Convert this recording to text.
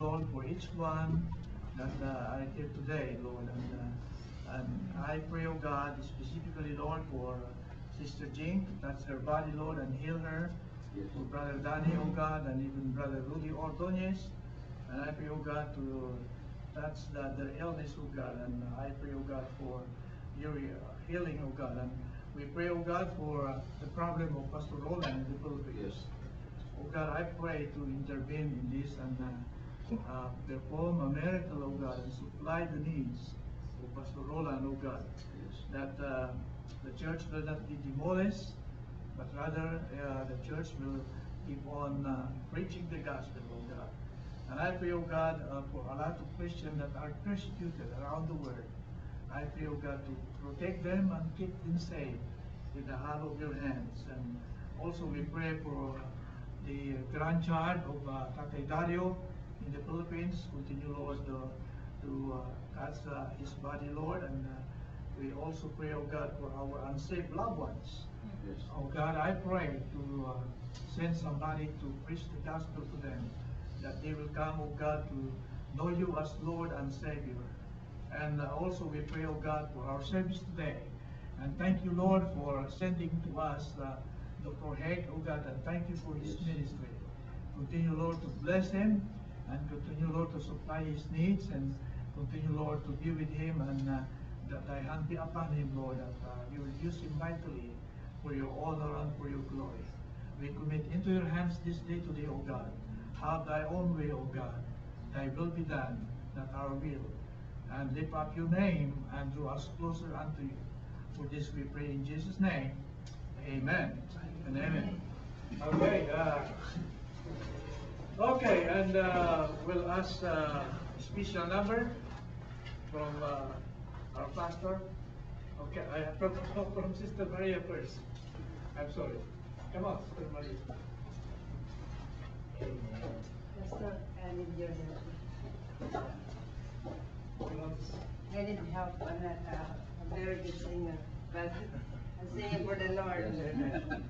Lord, for each one that are here today, Lord. And I pray, oh God, specifically, Lord, for Sister Jean, to touch her body, Lord, and heal her. Yes. For Brother Danny, oh God, and even Brother Rudy Ordonez. And I pray, oh God, to touch their illness, oh God. And I pray, oh God, for your healing, oh God. And we pray, oh God, for the problem of Pastor Roland in the Philippines. Yes. Oh God, I pray to intervene in this and perform a miracle, oh God, and supply the needs of Pastor Roland, oh God. Yes. That the church will not be demolished, but rather the church will keep on preaching the gospel, oh God. And I pray, oh God, for a lot of Christians that are persecuted around the world. I pray, oh God, to protect them and keep them safe in the hollow of your hands. And also we pray for the grandchild of Tatay Dario in the Philippines. Continue, Lord, to touch his body, Lord. And we also pray, oh God, for our unsaved loved ones. Yes. Oh God, I pray to send somebody to preach the gospel to them, that they will come, oh God, to know you as Lord and Savior. And also we pray, oh God, for our service today. And thank you, Lord, for sending to us Dr. Haig, oh God, and thank you for his Yes. ministry. Continue, Lord, to bless him, and continue, Lord, to supply his needs, and continue, Lord, to be with him, and that thy hand be upon him, Lord, that you will use him mightily for your honor and for your glory. We commit into your hands this day today, O God. Have thy own way, O God. Thy will be done, not our will. And lift up your name and draw us closer unto you. For this we pray in Jesus' name. Amen and amen. Okay, and we'll ask a special number from our pastor. Okay, I have to talk from Sister Maria first. I'm sorry. Come on, Sister Maria. Pastor, I need your help. You want I need help. I'm not a very good singer, but I'm singing for the Lord. Yes, amen.